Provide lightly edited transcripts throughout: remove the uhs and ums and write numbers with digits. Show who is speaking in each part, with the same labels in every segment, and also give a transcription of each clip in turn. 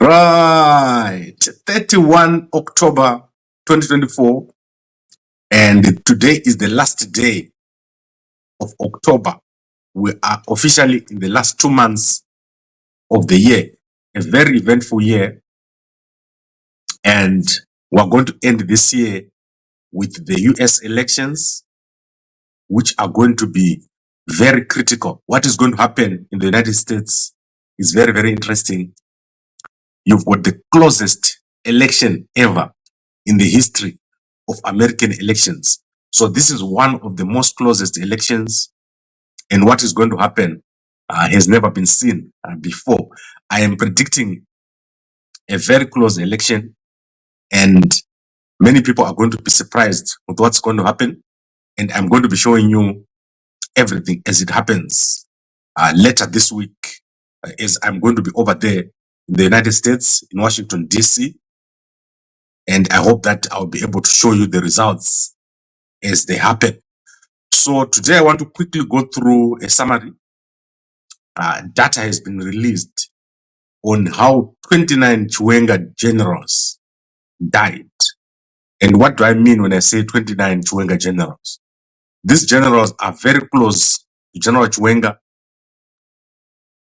Speaker 1: Right, 31 October 2024, and today is the last day of October. We are officially in the last 2 months of the year, a very eventful year, and we're going to end this year with the US elections, which are going to be very critical. What is going to happen in the United States is very, very interesting. You've got the closest election ever in the history of American elections. So this is one of the most closest elections, and what is going to happen has never been seen before. I am predicting a very close election, and many people are going to be surprised with what's going to happen, and I'm going to be showing you everything as it happens later this week, as I'm going to be over there in the United States, in Washington, D.C., and I hope that I'll be able to show you the results as they happen. So today I want to quickly go through a summary. Data has been released on how 29 Chiwenga Generals died. And what do I mean when I say 29 Chiwenga Generals? These generals are very close to General Chiwenga,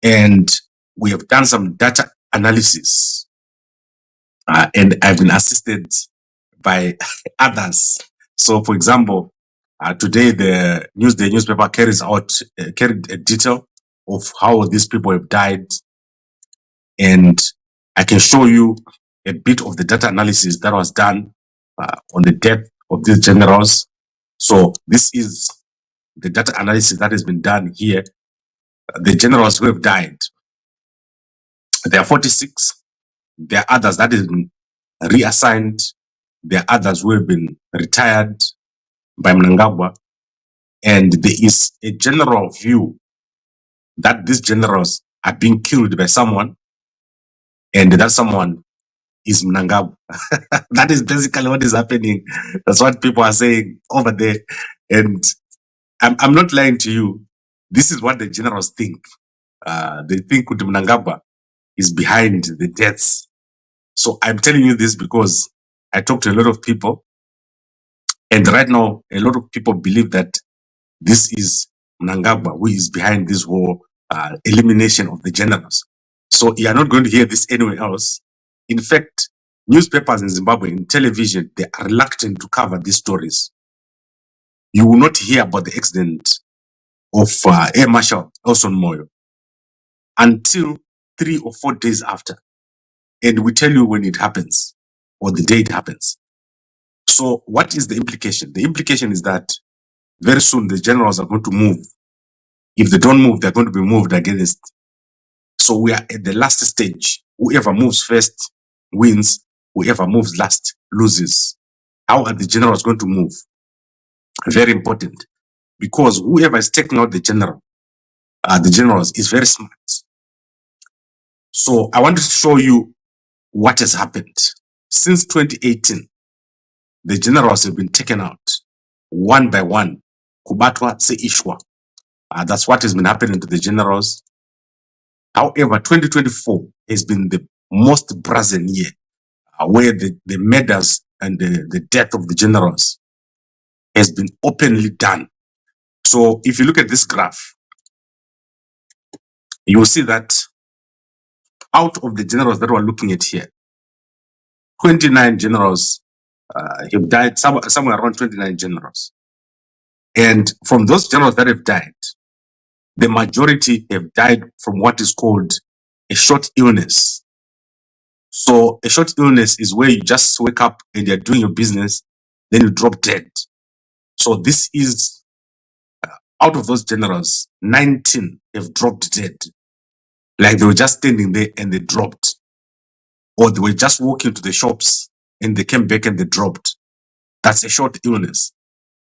Speaker 1: and we have done some data analysis, and I've been assisted by others. So, for example, today the Newsday newspaper carried a detail of how these people have died, and I can show you a bit of the data analysis that was done on the death of these generals. So this is the data analysis that has been done here. The generals who have died, there are 46. There are others that have been reassigned. There are others who have been retired by Mnangagwa. And there is a general view that these generals are being killed by someone, and that someone is Mnangagwa. That is basically what is happening. That's what people are saying over there. And I'm not lying to you. This is what the generals think. They think Kuti Mnangagwa is behind the deaths. So I'm telling you this because I talked to a lot of people, and right now a lot of people believe that this is Mnangagwa who is behind this whole elimination of the generals. So you are not going to hear this anywhere else. In fact, newspapers in Zimbabwe and television, they are reluctant to cover these stories. You will not hear about the accident of Air Marshal Elson Moyo until 3 or 4 days after. And we tell you when it happens or the day it happens. So what is the implication? The implication is that very soon the generals are going to move. If they don't move, they're going to be moved against. So we are at the last stage. Whoever moves first wins. Whoever moves last loses. How are the generals going to move? Very important. Because whoever is taking out the generals is very smart. So I want to show you what has happened. Since 2018, the generals have been taken out one by one. Kubatwa se ishwa. That's what has been happening to the generals. However, 2024 has been the most brazen year, where the murders and the death of the generals has been openly done. So if you look at this graph, you will see that out of the generals that we're looking at here, 29 generals have died, somewhere around 29 generals. And from those generals that have died, the majority have died from what is called a short illness. So a short illness is where you just wake up and you're doing your business, then you drop dead. So this is, out of those generals, 19 have dropped dead. Like they were just standing there and they dropped. Or they were just walking to the shops and they came back and they dropped. That's a short illness.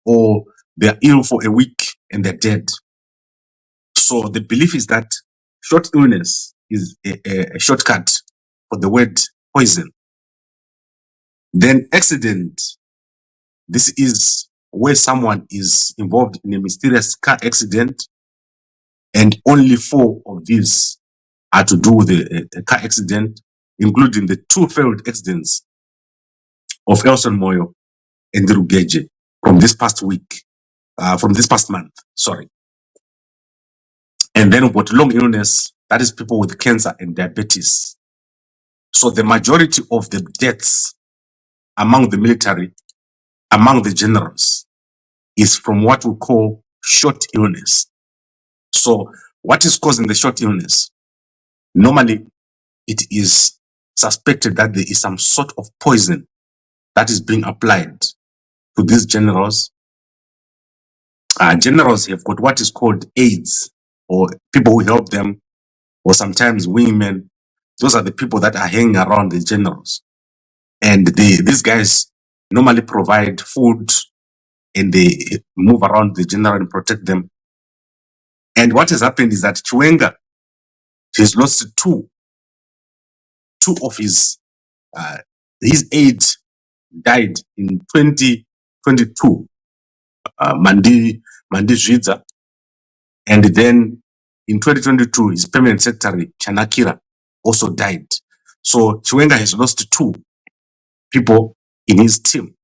Speaker 1: Or they're ill for a week and they're dead. So the belief is that short illness is a shortcut for the word poison. Then accident. This is where someone is involved in a mysterious car accident, and only 4 of these are to do with a car accident. including the two failed accidents of Elson Moyo and Rugeje from this past week, from this past month, sorry. And then we've got long illness, that is people with cancer and diabetes. So the majority of the deaths among the military, among the generals, is from what we call short illness. So what is causing the short illness? Normally, it is suspected that there is some sort of poison that is being applied to these generals. Generals have got what is called aides, or people who help them, or sometimes wingmen. Those are the people that are hanging around the generals. And these guys normally provide food, and they move around the general and protect them. And what has happened is that Chiwenga has lost two of his aides died in 2022. Mandi Zvidza, and then in 2022 his permanent secretary Chanakira also died. So Chiwenga has lost two people in his team,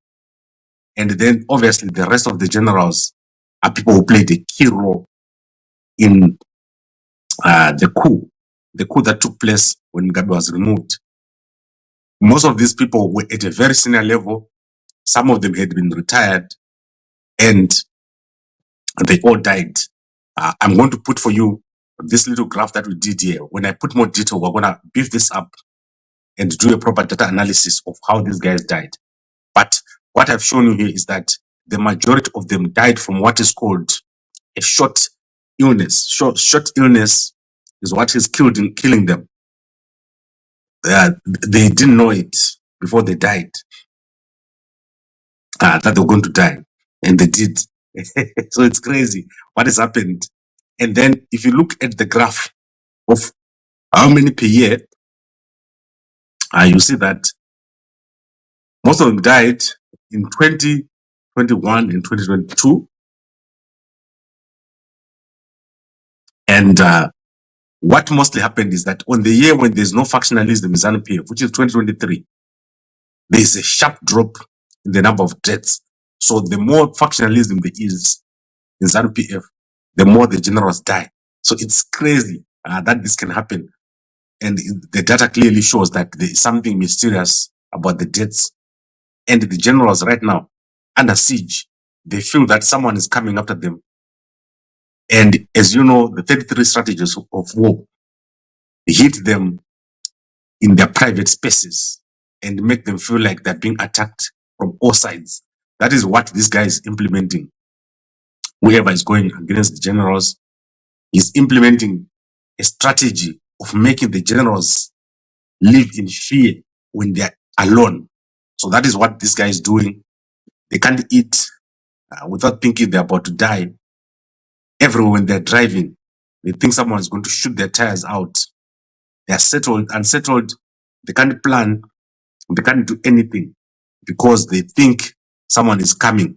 Speaker 1: and then obviously the rest of the generals are people who played a key role in the coup that took place when Mugabe was removed. Most of these people were at a very senior level. Some of them had been retired, and they all died. I'm going to put for you this little graph that we did here. When I put more detail, we're going to beef this up and do a proper data analysis of how these guys died. But what I've shown you here is that the majority of them died from what is called a short illness. Short illness is what is killing them. They didn't know it before they died, that they were going to die, and they did. So it's crazy what has happened. And then if you look at the graph of how many per year, you see that most of them died in 2021 and 2022. And what mostly happened is that on the year when there's no factionalism in ZANU-PF, which is 2023, there's a sharp drop in the number of deaths. So the more factionalism there is in ZANU-PF, the more the generals die. So it's crazy that this can happen. And the data clearly shows that there is something mysterious about the deaths. And the generals right now, under siege, they feel that someone is coming after them. And as you know, the 33 strategies of war hit them in their private spaces and make them feel like they're being attacked from all sides. That is what this guy is implementing. Whoever is going against the generals is implementing a strategy of making the generals live in fear when they're alone. So that is what this guy is doing. They can't eat without thinking they're about to die. Everywhere when they're driving, they think someone is going to shoot their tires out. They're settled, unsettled. They can't plan. They can't do anything because they think someone is coming.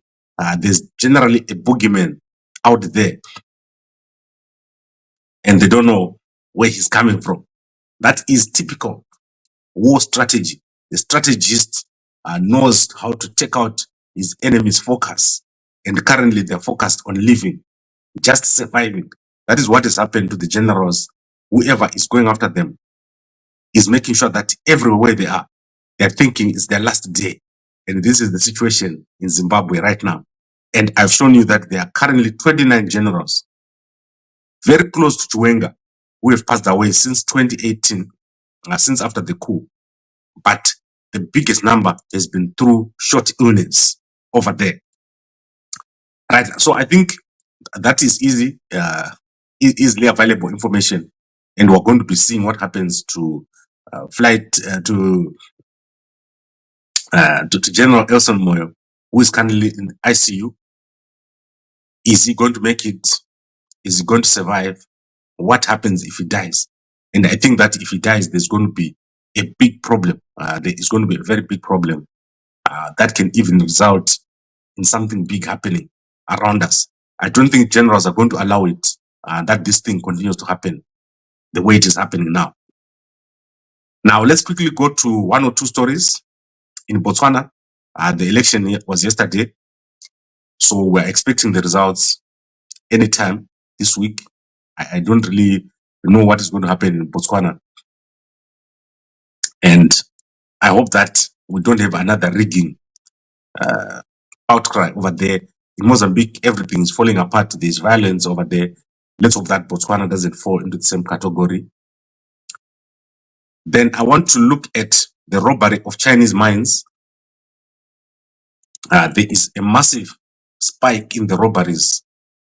Speaker 1: There's generally a boogeyman out there, and they don't know where he's coming from. That is typical war strategy. The strategist knows how to take out his enemy's focus, and currently they're focused on living, just surviving. That is what has happened to the generals. Whoever is going after them is making sure that everywhere they are, they're thinking it's their last day. And this is the situation in Zimbabwe right now. And I've shown you that there are currently 29 generals, very close to Chiwenga, who have passed away since 2018, since after the coup. But the biggest number has been through short illness over there. Right. So I think that is easily available information. And we're going to be seeing what happens to to General Elson Moyo, who is currently in ICU. Is he going to make it? Is he going to survive? What happens if he dies? And I think that if he dies, there's going to be a big problem. There is going to be a very big problem that can even result in something big happening around us. I don't think generals are going to allow it, that this thing continues to happen the way it is happening now. Now, let's quickly go to one or two stories in Botswana. The election was yesterday, so we're expecting the results anytime this week. I don't really know what is going to happen in Botswana, and I hope that we don't have another rigging outcry over there. In Mozambique, everything is falling apart. There's violence over there. Let's hope that Botswana doesn't fall into the same category. Then I want to look at the robbery of Chinese mines. There is a massive spike in the robberies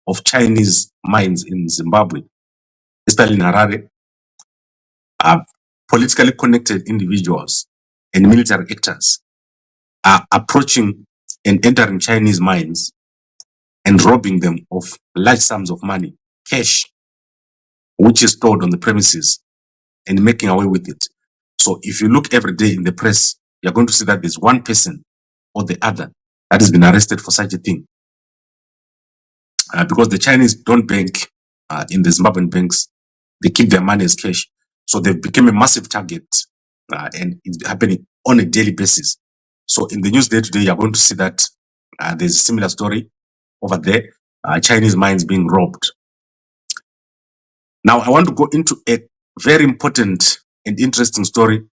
Speaker 1: of Chinese mines in Zimbabwe, especially in Harare. Politically connected individuals and military actors are approaching and entering Chinese mines and robbing them of large sums of money, cash, which is stored on the premises, and making away with it. So if you look every day in the press, you're going to see that there's one person or the other that has been arrested for such a thing. Because the Chinese don't bank in the Zimbabwean banks, they keep their money as cash. So they've become a massive target, and it's happening on a daily basis. So in the news day today, you're going to see that there's a similar story over there, Chinese mines being robbed. Now, I want to go into a very important and interesting story.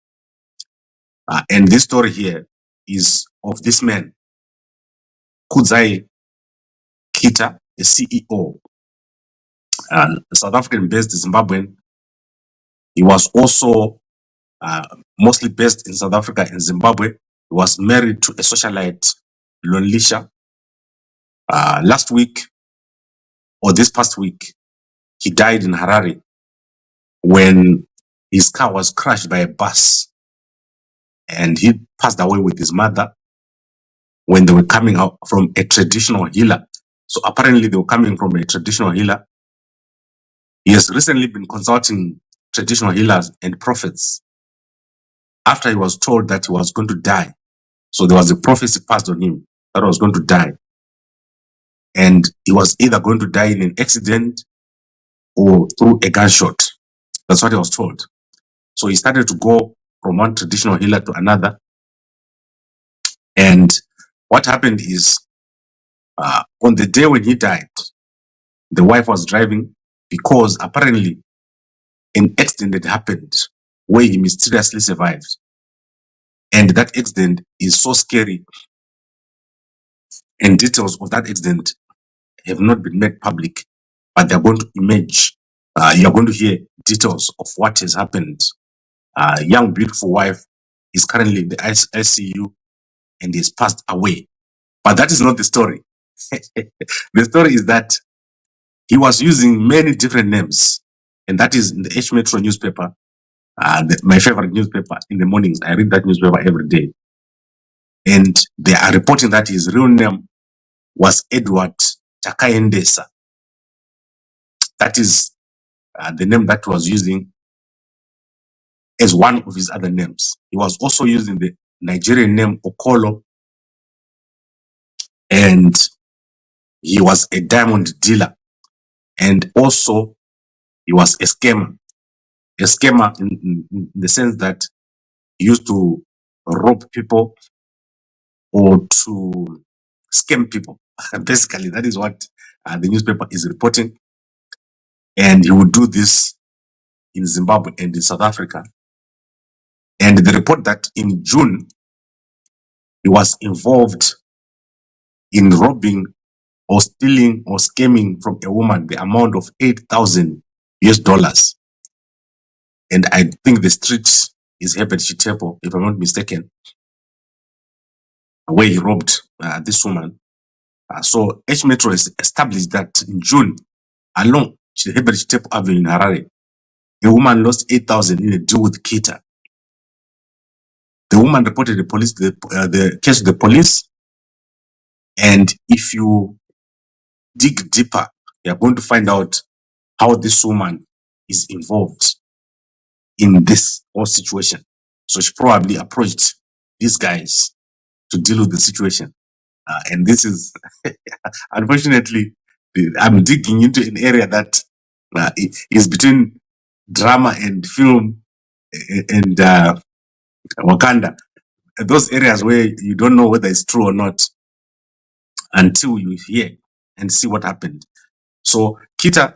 Speaker 1: And this story here is of this man, Kudzai Keita, a CEO, South African-based Zimbabwean. He was also mostly based in South Africa and Zimbabwe. He was married to a socialite, Lonlisha. Last week, or this past week, he died in Harare when his car was crashed by a bus, and he passed away with his mother when they were coming out from a traditional healer. So apparently they were coming from a traditional healer. He has recently been consulting traditional healers and prophets after he was told that he was going to die. So there was a prophecy passed on him that he was going to die. And he was either going to die in an accident or through a gunshot. That's what he was told. So he started to go from one traditional healer to another. And what happened is, on the day when he died, the wife was driving because apparently an accident had happened where he mysteriously survived. And that accident is so scary, and details of that accident have not been made public, but they're going to emerge. You're going to hear details of what has happened. Young, beautiful wife is currently in the ICU and is passed away. But that is not the story. The story is that he was using many different names, and that is in the H Metro newspaper, my favorite newspaper in the mornings. I read that newspaper every day. And they are reporting that his real name was Edward Takaendesa. That is the name that he was using as one of his other names. He was also using the Nigerian name Okolo, and he was a diamond dealer, and also he was a scammer. A scammer in the sense that he used to rob people or to scam people. Basically, that is what the newspaper is reporting. And he would do this in Zimbabwe and in South Africa. And they report that in June, he was involved in robbing or stealing or scamming from a woman the amount of $8,000. And I think the street is Herbert Chitepo, if I'm not mistaken, where he robbed this woman. So H Metro has established that in June, along Herbert Chitepo Avenue in Harare, a woman lost 8,000 in a deal with Keita. The woman reported the case to the police, and if you dig deeper, you're going to find out how this woman is involved in this whole situation. So she probably approached these guys to deal with the situation. And this is, unfortunately, I'm digging into an area that is between drama and film. and Wakanda, those areas where you don't know whether it's true or not until you hear and see what happened. So Keita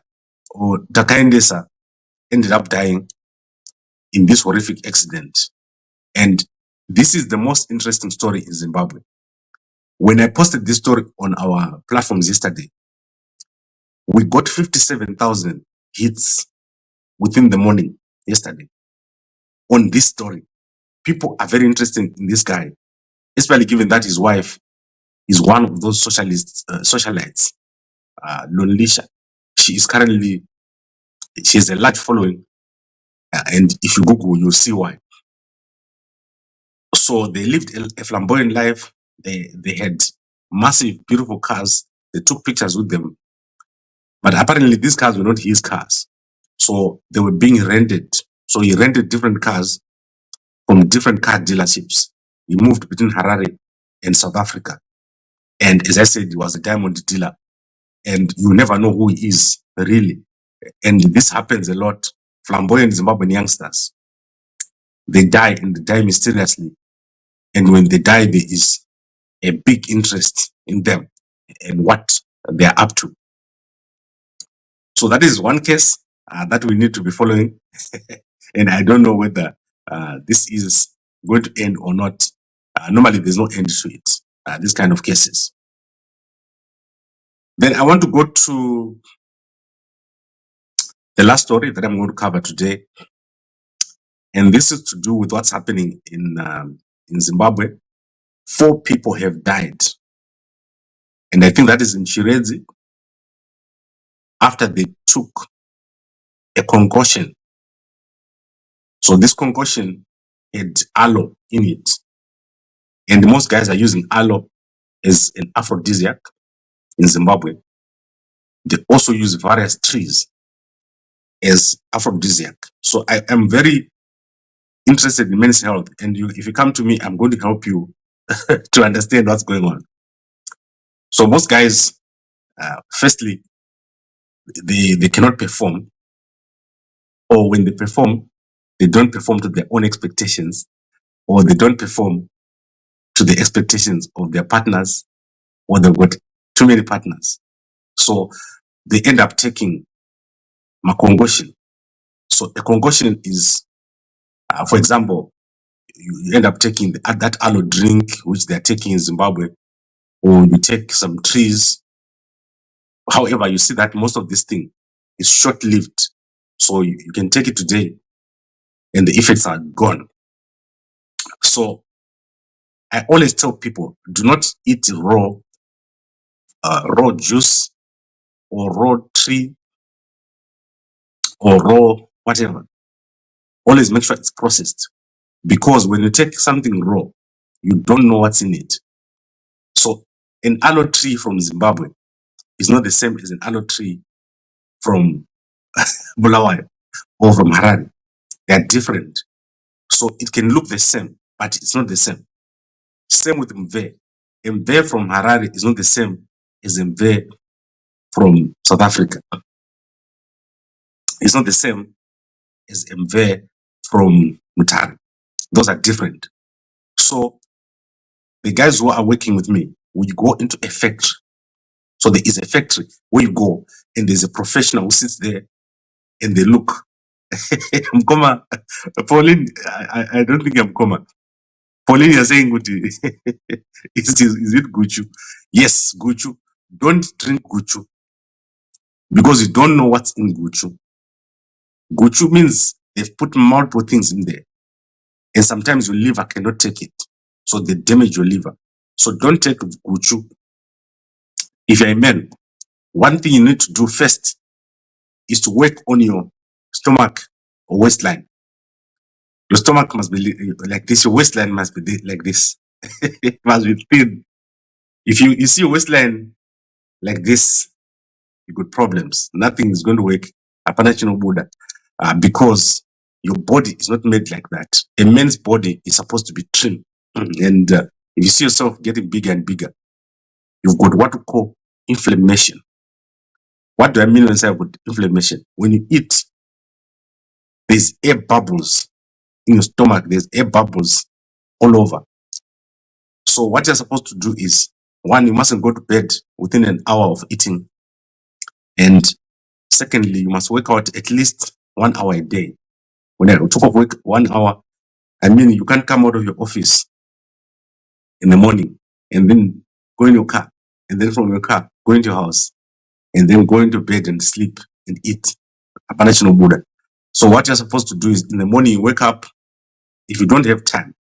Speaker 1: or Takaendesa ended up dying in this horrific accident. And this is the most interesting story in Zimbabwe. When I posted this story on our platforms yesterday, we got 57,000 hits within the morning yesterday on this story. People are very interested in this guy, especially given that his wife is one of those socialites, Lonlisha. She is currently, she has a large following, and if you Google, you'll see why. So they lived a flamboyant life. They had massive, beautiful cars. They took pictures with them. But apparently these cars were not his cars. So they were being rented. So he rented different cars from different car dealerships. He moved between Harare and South Africa. And as I said, he was a diamond dealer. And you never know who he is, really. And this happens a lot. Flamboyant Zimbabwean youngsters, they die and they die mysteriously. And when they die, there is a big interest in them and what they are up to. So that is one case that we need to be following. And I don't know whether this is going to end or not. Normally, there's no end to it, these kind of cases. Then I want to go to the last story that I'm going to cover today. And this is to do with what's happening in Zimbabwe. 4 people have died. And I think that is in Chirezi after they took a concoction. So this concoction had aloe in it. And most guys are using aloe as an aphrodisiac in Zimbabwe. They also use various trees as aphrodisiac. So I am very interested in men's health. And if you come to me, I'm going to help you to understand what's going on. So most guys, firstly, they cannot perform, or when they perform, they don't perform to their own expectations, or they don't perform to the expectations of their partners, or they've got too many partners. So they end up taking makongoshin. So a concussion is, for example, you end up taking that aloe drink, which they're taking in Zimbabwe, or you take some trees. However, you see that most of this thing is short-lived. So you can take it today and the effects are gone. So I always tell people, do not eat raw juice or raw tree or raw whatever. Always make sure it's processed, because when you take something raw, you don't know what's in it. So an aloe tree from Zimbabwe is not the same as an aloe tree from Bulawayo or from Harare. They are different. So it can look the same, but it's not the same. Same with mve. Mve from Harare is not the same as mve from South Africa. It's not the same as mve from Mutare. Those are different. So the guys who are working with me, we go into a factory. So there is a factory where you go and there's a professional who sits there and they look. Mkoma, Pauline, I don't think I'm Mkoma. Pauline, you're saying, is it Guchu? Yes, Guchu. Don't drink Guchu because you don't know what's in Guchu. Guchu means they've put multiple things in there. And sometimes your liver cannot take it. So they damage your liver. So don't take Guchu. If you're a man, one thing you need to do first is to work on your stomach or waistline. Your stomach must be like this. Your waistline must be like this. It must be thin. If you see your waistline like this, you got problems. Nothing is going to work. Apanachi Buddha, because your body is not made like that. A man's body is supposed to be trim. And if you see yourself getting bigger and bigger, you've got what we call inflammation. What do I mean when I say about inflammation? When you eat, there's air bubbles in your stomach, there's air bubbles all over. So what you're supposed to do is, one, you mustn't go to bed within an hour of eating. And secondly, you must work out at least 1 hour a day. When I talk of work 1 hour, I mean you can't come out of your office in the morning and then go in your car, and then from your car go into your house, and then go into bed and sleep and eat. Hapana Buddha. So what you're supposed to do is, in the morning you wake up. If you don't have time,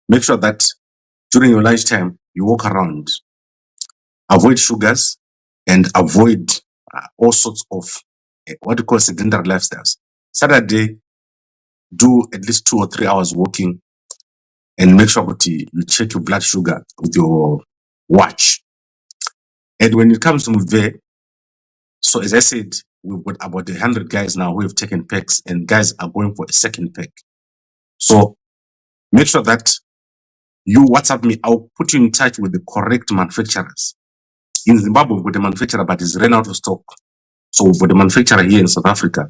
Speaker 1: make sure that during your lunchtime you walk around. Avoid sugars and avoid all sorts of what you call sedentary lifestyles. Saturday, do at least 2 or 3 hours walking, and make sure that you check your blood sugar with your watch. And when it comes to Mve, so as I said, we've got about 100 guys now who have taken packs, and guys are going for a second pack. So make sure that you WhatsApp me. I'll put you in touch with the correct manufacturers. In Zimbabwe, we've got a manufacturer, but it's ran out of stock. So we've got a manufacturer here in South Africa,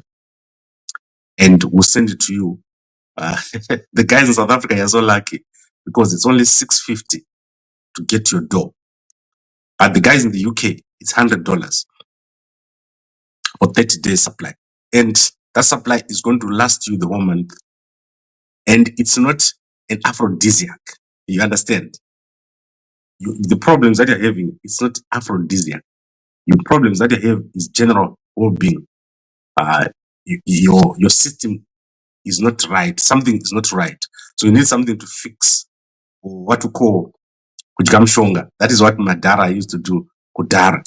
Speaker 1: and we'll send it to you. The guys in South Africa are so lucky because it's only $650 to get your door. But the guys in the UK, it's $100 for 30 days supply. And that supply is going to last you the whole month. And it's not an aphrodisiac. You understand? The problems that you're having, it's not aphrodisiac. Your problems that you have is general well-being. Your system is not right. Something is not right. So you need something to fix, or what we call kujikamshonga. That is what Madara used to do, kudara.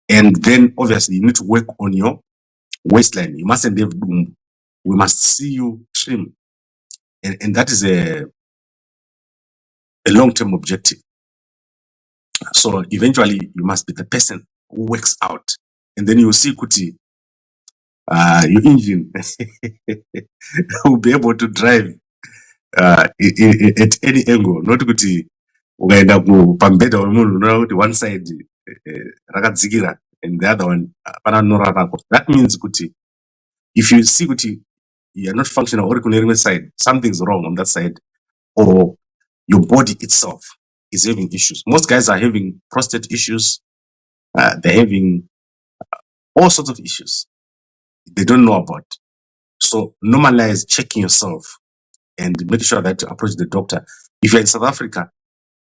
Speaker 1: And then obviously you need to work on your waistline. You mustn't have doom. We must see you trim. And that is a long-term objective. So eventually you must be the person who works out. And then you see Kuti, your engine will be able to drive at any angle. Not Kuti, ukaenda pambeda wemunhu unoona kuti one side rakadzikira and the other one pana norara rako. That means kuti if you see kuti you are not functional or kune rimwe side, something's wrong on that side, or your body itself is having issues. Most guys are having prostate issues. They're having all sorts of issues they don't know about. So normalize checking yourself and make sure that you approach the doctor. If you're in South Africa,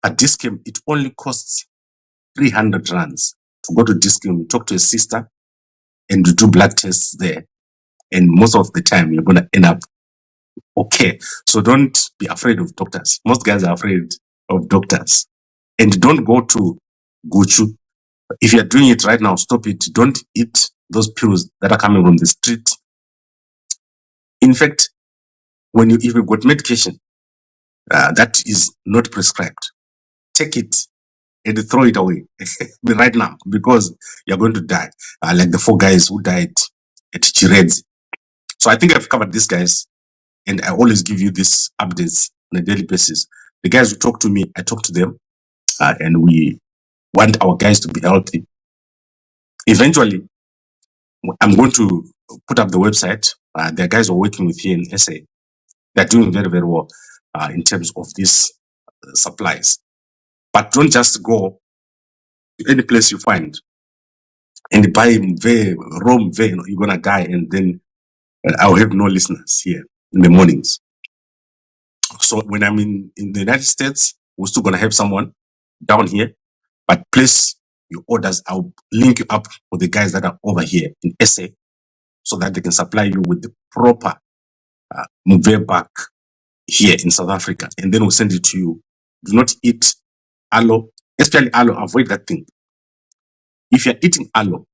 Speaker 1: at Discam, it only costs 300 rands to go to Discam, talk to a sister, and you do blood tests there. And most of the time, you're going to end up okay. So don't be afraid of doctors. Most guys are afraid of doctors. And don't go to Guchu. If you're doing it right now, stop it. Don't eat those pills that are coming from the street. In fact, if you've got medication that is not prescribed, take it and throw it away right now, because you're going to die, like the 4 guys who died at Chiredzi. So I think I've covered these guys, and I always give you these updates on a daily basis. The guys who talk to me, I talk to them, and we want our guys to be healthy. Eventually, I'm going to put up the website. There are guys who are working with here in SA. They're doing very, very well in terms of these supplies. But don't just go to any place you find and buy Rome, you're going to die, and then I'll have no listeners here in the mornings. So when I'm in the United States, we're still going to have someone down here, but place your orders. I'll link you up with the guys that are over here in SA so that they can supply you with the proper Mve back here in South Africa, and then we'll send it to you. Do not eat aloe, especially aloe. Avoid that thing. If you're eating aloe,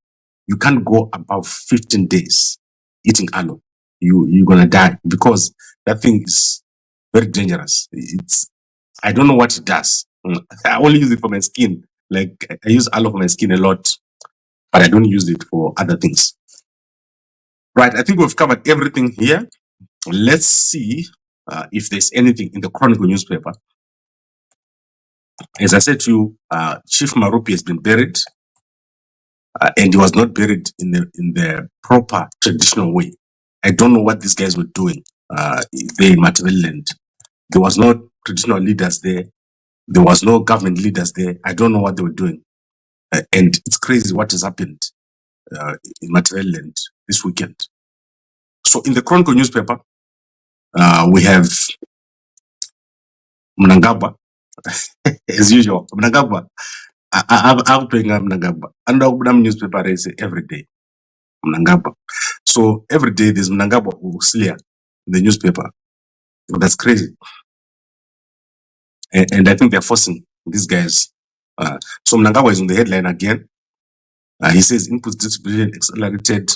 Speaker 1: you can't go above 15 days eating aloe. You're gonna die, because that thing is very dangerous. I don't know what it does. I only use it for my skin. Like, I use aloe for my skin a lot, but I don't use it for other things. Right, I think we've covered everything here. Let's see if there's anything in the Chronicle newspaper. As I said to you, Chief Marupi has been buried, and he was not buried in the proper traditional way. I don't know what these guys were doing there in Matabeleland. There was no traditional leaders there. There was no government leaders there. I don't know what they were doing. And it's crazy what has happened in Matabeleland this weekend. So in the Chronicle newspaper, we have Mnangagwa, as usual. Mnangagwa, I'm playing Mnangagwa. And the newspaper is every day. Mnangagwa. So every day there's Mnangagwa Uslia in the newspaper. That's crazy. And I think they're forcing these guys. So Mnangagwa is on the headline again. He says input distribution accelerated,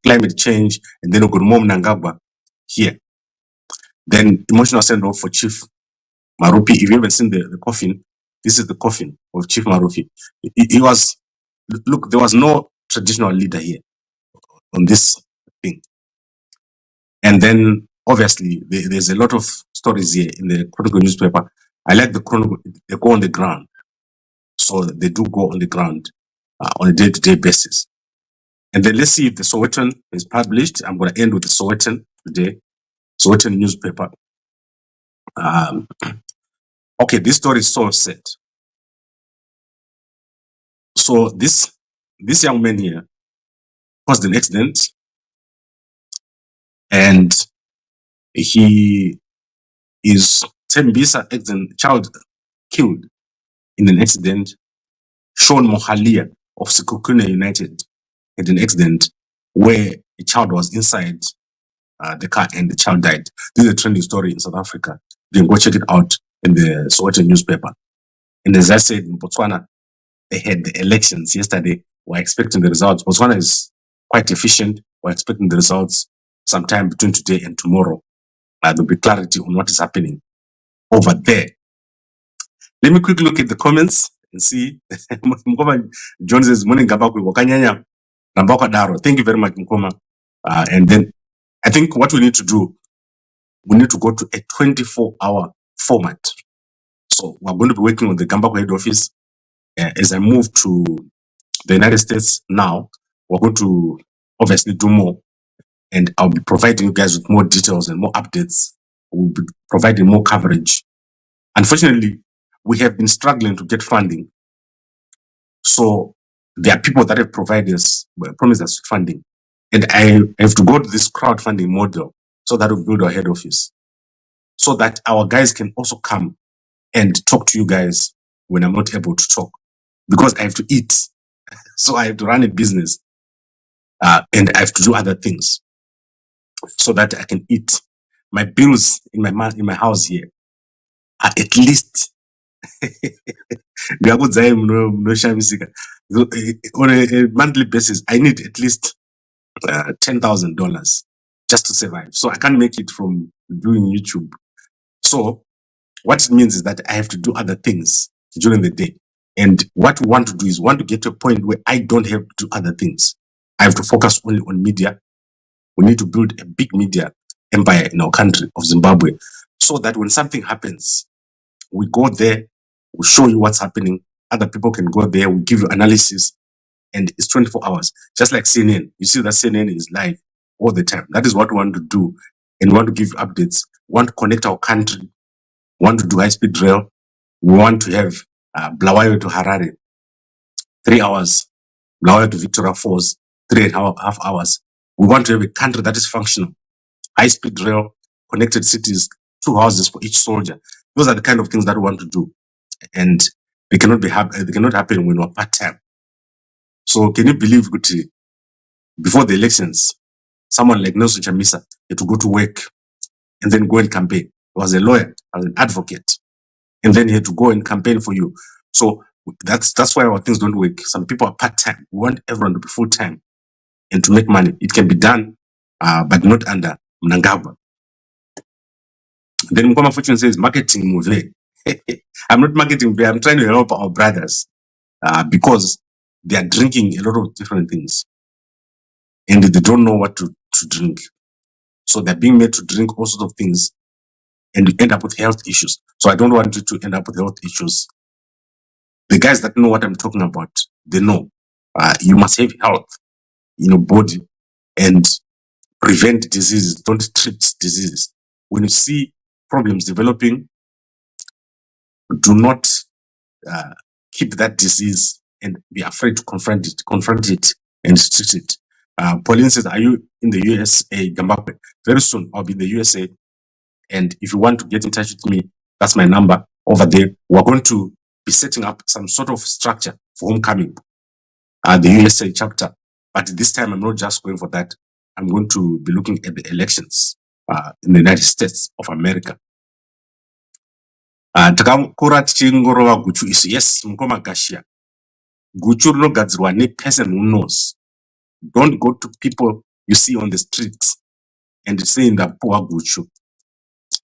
Speaker 1: climate change, and then we've got more Mnangagwa here. Then emotional send-off for Chief Marupi. If you haven't seen the coffin, this is the coffin of Chief Marupi. He was, look, there was no traditional leader here on this thing. And then obviously there's a lot of stories here in the Chronicle newspaper. I like the Chronicle, they go on the ground. So they do go on the ground on a day-to-day basis. And then let's see if the Sowetan is published. I'm going to end with the Sowetan today. Sowetan newspaper. Okay, this story is so sad. So this young man here caused an accident, and he is Tembisa accident, child killed in an accident. Sean Mohalia of Sikukune United had an accident where a child was inside the car and the child died. This is a trending story in South Africa. You can go check it out in the Sowetan newspaper. And as I said, in Botswana, they had the elections yesterday. We're expecting the results. Botswana is quite efficient. We're expecting the results sometime between today and tomorrow. There'll be clarity on what is happening over there. Let me quickly look at the comments and see. Mkoma John says, morning Gambakwe, wakanyanya, Gambakwe daro. Thank you very much, Mkoma. And then I think what we need to do, we need to go to a 24-hour format. So we're going to be working on the Gambakwe head office. As I move to the United States now, we're going to obviously do more. And I'll be providing you guys with more details and more updates. We'll be providing more coverage. Unfortunately, we have been struggling to get funding. So there are people that have provided us, promised us funding. And I have to go to this crowdfunding model so that we build our head office. So that our guys can also come and talk to you guys when I'm not able to talk. Because I have to eat. So I have to run a business. And I have to do other things so that I can eat. My bills in my house here are at least on a monthly basis. I need at least $10,000 just to survive. So I can't make it from doing YouTube. So what it means is that I have to do other things during the day. And what we want to do is want to get to a point where I don't have to do other things. I have to focus only on media. We need to build a big media empire in our country of Zimbabwe so that when something happens, we go there, we show you what's happening. Other people can go there, we give you analysis, and it's 24 hours. Just like CNN. You see that CNN is live all the time. That is what we want to do. And we want to give you updates. We want to connect our country. We want to do high-speed rail. We want to have Blawayo to Harare, 3 hours. Blawayo to Victoria Falls, 3.5 hours. We want to have a country that is functional. High-speed rail, connected cities, 2 houses for each soldier. Those are the kind of things that we want to do. And they cannot happen when we're part-time. So can you believe, Guti, before the elections, someone like Nelson Chamisa had to go to work and then go and campaign. He was a lawyer, an advocate, and then he had to go and campaign for you. So that's why our things don't work. Some people are part-time. We want everyone to be full-time and to make money. It can be done, but not under Mnangagwa. Then Mkoma Fortune says, marketing move. I'm not marketing, but I'm trying to help our brothers because they are drinking a lot of different things and they don't know what to drink. So they're being made to drink all sorts of things and you end up with health issues. So I don't want you to end up with health issues. The guys that know what I'm talking about, they know. You must have health in your body and prevent diseases. Don't treat diseases. When you see problems developing, do not keep that disease and be afraid to confront it and treat it. Pauline says, are you in the USA, Gambakwe? Very soon, I'll be in the USA. And if you want to get in touch with me, that's my number over there. We're going to be setting up some sort of structure for homecoming, the USA chapter. But this time, I'm not just going for that. I'm going to be looking at the elections in the United States of America. Takakura tichingorova guchu isi. Yes, mukoma gashia. Guchu rinogadzirwa person who knows. Don't go to people you see on the streets and say in the poor guchu.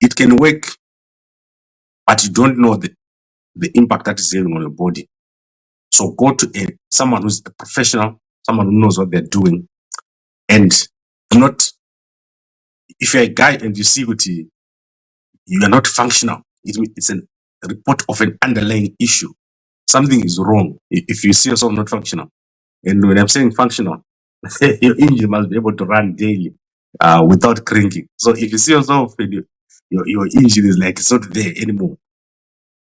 Speaker 1: It can work, but you don't know the impact that is having on your body. So go to someone who's a professional, someone who knows what they're doing, and do not. If you're a guy and you see what you are not functional, it's a report of an underlying issue. Something is wrong if you see yourself not functional. And when I'm saying functional, your engine must be able to run daily without cranking. So if you see yourself, your engine is like it's not there anymore,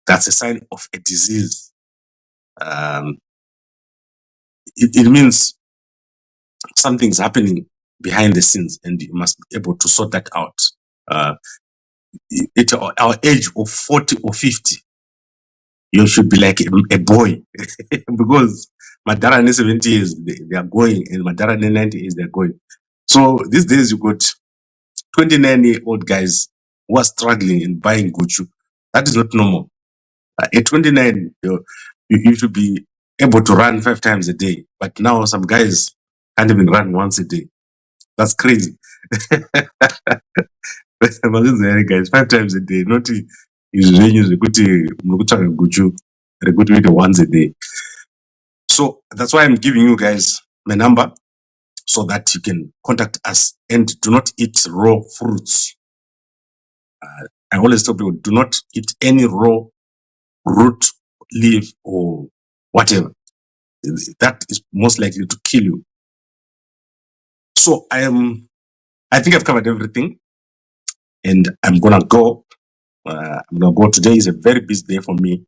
Speaker 1: that's a sign of a disease. It means something's happening behind the scenes, and you must be able to sort that out. At our age of 40 or 50, you should be like a boy because Madara in 70 years they are going, and Madara in 90 years they're going. So these days you got 29-year-old guys who are struggling and buying Gucci. That is not normal. At 29, you should be able to run 5 times a day. But now some guys can't even run once a day. That's crazy. Guys, 5 times a day. Not usually once a day. So that's why I'm giving you guys my number so that you can contact us, and do not eat raw fruits. I always tell people, do not eat any raw root, leaf, or whatever. That is most likely to kill you. So I think I've covered everything, and I'm gonna go. Today is a very busy day for me,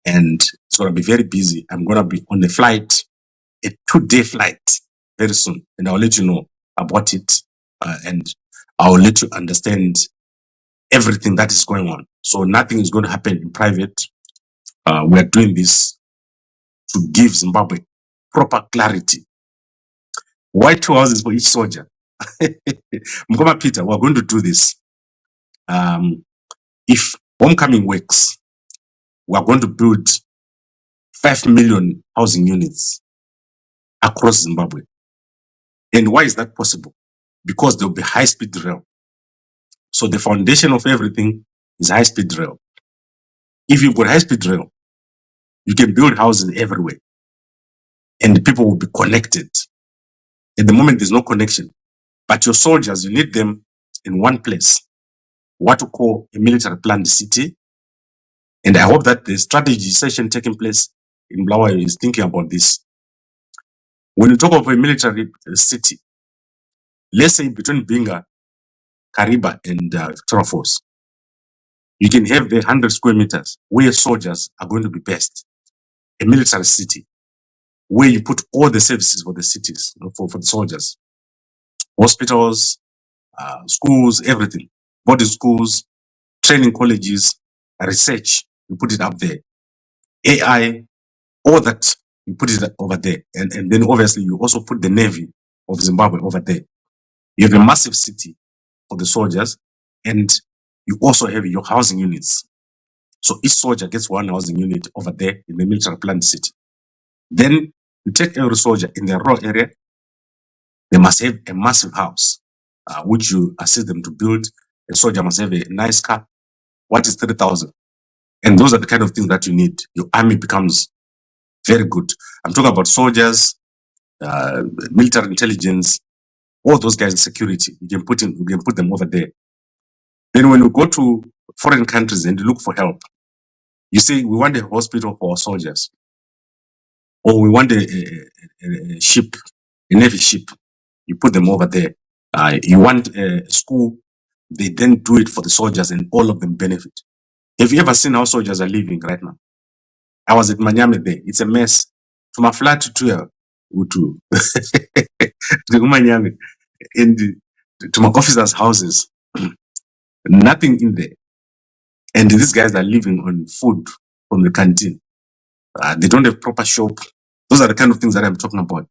Speaker 1: and it's gonna be very busy. I'm gonna be on the flight, a 2-day flight very soon, and I'll let you know about it, and I'll let you understand everything that is going on. So nothing is going to happen in private. We are doing this to give Zimbabwe proper clarity. Why 2 houses for each soldier? Mkoma Peter, we're going to do this. If homecoming works, we're going to build 5 million housing units across Zimbabwe. And why is that possible? Because there will be high-speed rail. So the foundation of everything is high-speed rail. If you've got high-speed rail, you can build houses everywhere, and people will be connected. At the moment, there's no connection. But your soldiers, you need them in one place, what we call a military planned city. And I hope that the strategy session taking place in Blawa is thinking about this. When you talk of a military city, let's say between Binga, Kariba, and Victoria Falls, you can have the 100 square meters where soldiers are going to be based. A military city where you put all the services for the cities, for the soldiers, hospitals, schools, everything, boarding schools, training colleges, research, you put it up there. AI, all that, you put it over there. And then obviously you also put the Navy of Zimbabwe over there. You have a massive city for the soldiers, and you also have your housing units. So each soldier gets one housing unit over there in the military planned city. Then you take every soldier in the raw area, they must have a massive house, which you assist them to build. A soldier must have a nice car. What is 30,000? And those are the kind of things that you need. Your army becomes very good. I'm talking about soldiers, military intelligence, all those guys in security. You can put them over there. Then when you go to foreign countries and you look for help, you say, we want a hospital for our soldiers, or we want a ship, a navy ship. You put them over there. You want a school, they then do it for the soldiers and all of them benefit. Have you ever seen how soldiers are living right now? I was at Manyame there. It's a mess. To my flat to Utu. To Manyame. To my officers' houses. Nothing in there. And these guys are living on food from the canteen. They don't have proper shop. Those are the kind of things that I'm talking about.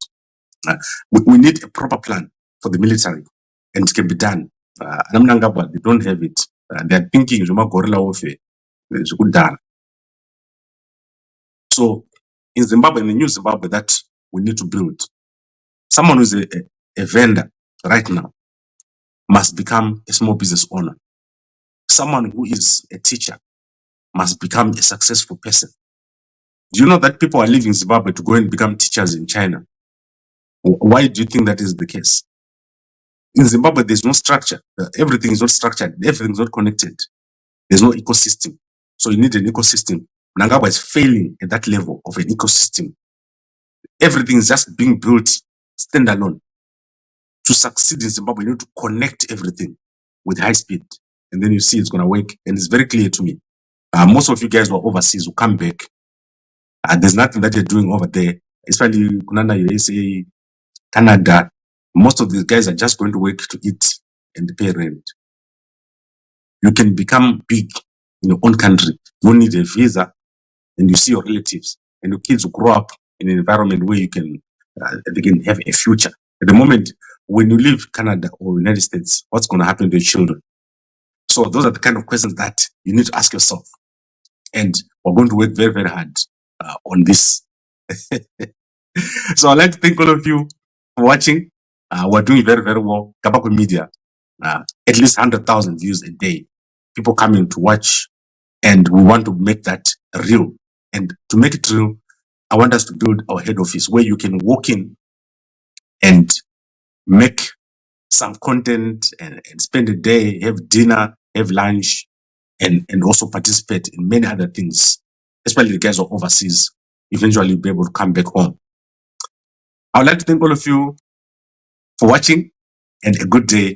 Speaker 1: We need a proper plan for the military, and it can be done. They don't have it. They're thinking guerrilla warfare. So in Zimbabwe, in the new Zimbabwe that we need to build, someone who's a vendor right now must become a small business owner. Someone who is a teacher must become a successful person. Do you know that people are leaving Zimbabwe to go and become teachers in China? Why do you think that is the case? In Zimbabwe, there's no structure. Everything is not structured. Everything is not connected. There's no ecosystem. So you need an ecosystem. Mnangagwa is failing at that level of an ecosystem. Everything is just being built standalone. To succeed in Zimbabwe, you need to connect everything with high speed. And then you see it's going to work. And it's very clear to me. Most of you guys who are overseas will come back. There's nothing that you're doing over there. Especially Kunana, USA, Canada. Most of these guys are just going to work to eat and pay rent. You can become big in your own country. You don't need a visa, and you see your relatives, and your kids will grow up in an environment where you can, they can have a future. At the moment, when you leave Canada or United States, what's going to happen to your children? So those are the kind of questions that you need to ask yourself. And we're going to work very, very hard on this. So I'd like to thank all of you for watching. We're doing very, very well. Gambakwe Media, at least 100,000 views a day. People coming to watch, and we want to make that real. And to make it real, I want us to build our head office where you can walk in and make some content and spend a day, have dinner, have lunch, and also participate in many other things, especially the guys who are overseas, eventually be able to come back home. I would like to thank all of you for watching, and a good day